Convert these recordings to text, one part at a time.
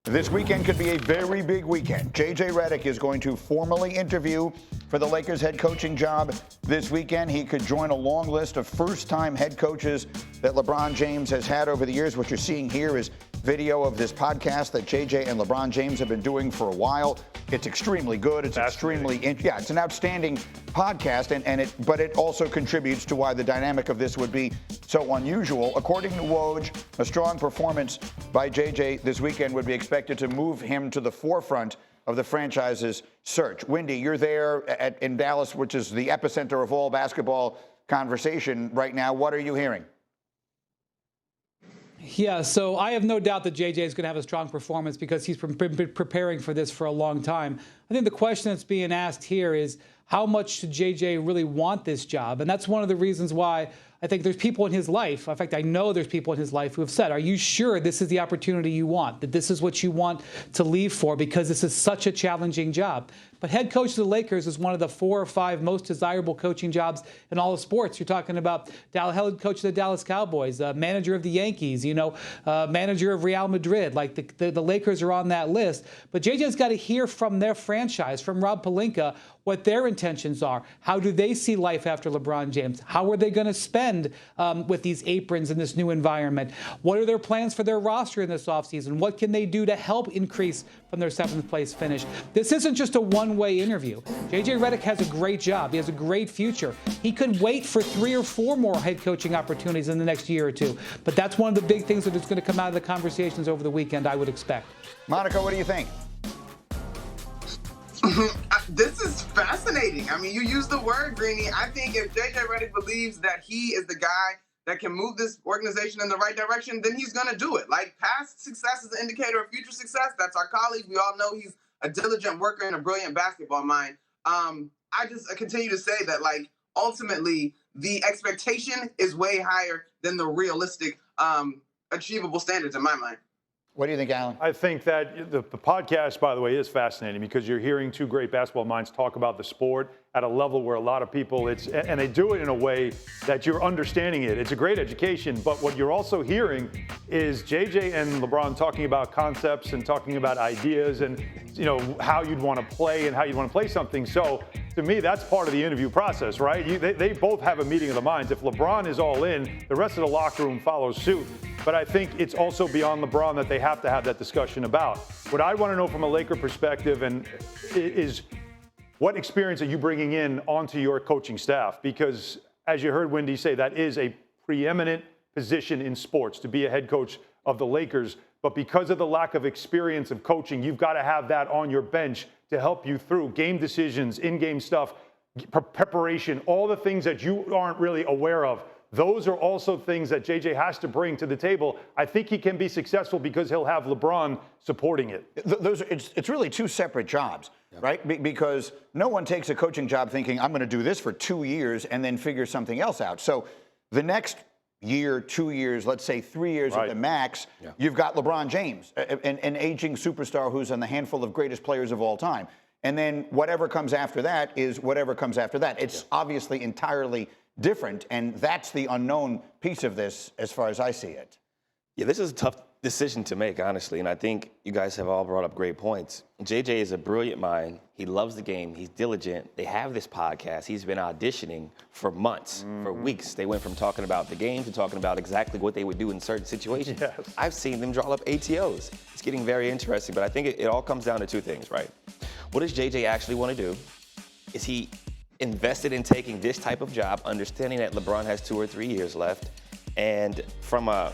This weekend could be a very big weekend. JJ Redick is going to formally interview for the Lakers head coaching job this weekend. He could join a long list of first-time head coaches that LeBron James has had over the years. What you're seeing here is video of this podcast that JJ and LeBron James have been doing for a while. It's extremely good. It's it's an outstanding podcast, but it also contributes to why the dynamic of this would be so unusual. According to Woj, a strong performance by JJ this weekend would be expected to move him to the forefront of the franchise's search. Windy, you're there in Dallas, which is the epicenter of all basketball conversation right now. What are you hearing? Yeah, so I have no doubt that JJ is going to have a strong performance because he's been preparing for this for a long time. I think the question that's being asked here is, how much should JJ really want this job? And that's one of the reasons why I think there's people in his life. In fact, I know there's people in his life who have said, are you sure this is the opportunity you want, that this is what you want to leave for, because this is such a challenging job? But head coach of the Lakers is one of the 4 or 5 most desirable coaching jobs in all of sports. You're talking about head coach of the Dallas Cowboys, manager of the Yankees, manager of Real Madrid. Like the Lakers are on that list. But JJ's got to hear from their franchise, from Rob Pelinka, what their intentions are. How do they see life after LeBron James? How are they going to spend with these aprons in this new environment? What are their plans for their roster in this offseason? What can they do to help increase from their 7th place finish? This isn't just a one-way interview. JJ Redick has a great job. He has a great future. He could wait for 3 or 4 more head coaching opportunities in the next year or two. But that's one of the big things that is going to come out of the conversations over the weekend, I would expect. Monica, what do you think? This is fascinating. I mean, you used the word, Greeny. I think if JJ Redick believes that he is the guy that can move this organization in the right direction, then he's going to do it. Like, past success is an indicator of future success. That's our colleague. We all know he's a diligent worker and a brilliant basketball mind. I continue to say that, like, ultimately, the expectation is way higher than the realistic, achievable standards in my mind. What do you think, Alan? I think that the podcast, by the way, is fascinating because you're hearing 2 great basketball minds talk about the sport at a level where a lot of people, and they do it in a way that you're understanding it. It's a great education, but what you're also hearing is JJ and LeBron talking about concepts and talking about ideas and, how you'd want to play and how you'd want to play something. So to me, that's part of the interview process, right? They both have a meeting of the minds. If LeBron is all in, the rest of the locker room follows suit. But I think it's also beyond LeBron that they have to have that discussion about. What I want to know from a Laker perspective is what experience are you bringing in onto your coaching staff? Because as you heard Wendy say, that is a preeminent position in sports to be a head coach of the Lakers. But because of the lack of experience of coaching, you've got to have that on your bench to help you through game decisions, in-game stuff, preparation, all the things that you aren't really aware of. Those are also things that JJ has to bring to the table. I think he can be successful because he'll have LeBron supporting it. It's really 2 separate jobs, right? Because no one takes a coaching job thinking, I'm going to do this for 2 years and then figure something else out. So the next year, 2 years, let's say 3 years at the max, you've got LeBron James, an aging superstar who's in the handful of greatest players of all time. And then whatever comes after that is whatever comes after that. It's obviously entirely different, and that's the unknown piece of this as far as I see it. Yeah, this is a tough decision to make, honestly, and I think you guys have all brought up great points. JJ is a brilliant mind. He loves the game. He's diligent. They have this podcast. He's been auditioning for months, for weeks. They went from talking about the game to talking about exactly what they would do in certain situations. Yes. I've seen them draw up ATOs. It's getting very interesting, but I think it all comes down to 2 things, right? What does JJ actually want to do? Is he invested in taking this type of job, understanding that LeBron has 2 or 3 years left, and from a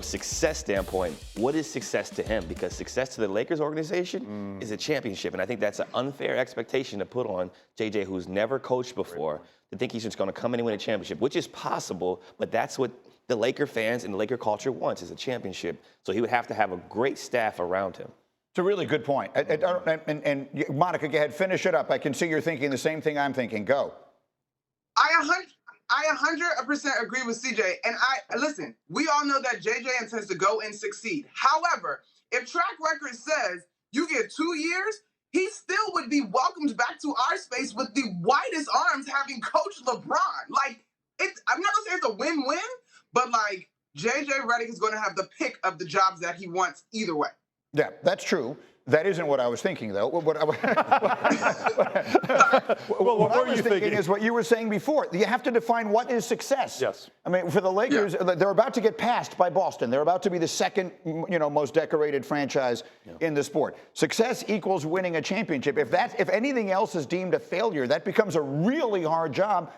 success standpoint, what is success to him? Because success to the Lakers organization is a championship, and I think that's an unfair expectation to put on JJ, who's never coached before, to think he's just going to come in and win a championship, which is possible, but that's what the Laker fans and the Laker culture wants, is a championship. So he would have to have a great staff around him. It's a really good point. And Monica, go ahead, finish it up. I can see you're thinking the same thing I'm thinking. Go. I 100% agree with CJ. And listen, we all know that JJ intends to go and succeed. However, if track record says you get 2 years, he still would be welcomed back to our space with the widest arms having coached LeBron. Like, I'm not gonna say it's a win-win, but like JJ Redick is going to have the pick of the jobs that he wants either way. Yeah, that's true. That isn't what I was thinking, though. What I was thinking is what you were saying before. You have to define what is success. Yes. I mean, for the Lakers, they're about to get passed by Boston. They're about to be the second, most decorated franchise in the sport. Success equals winning a championship. If anything else is deemed a failure, that becomes a really hard job.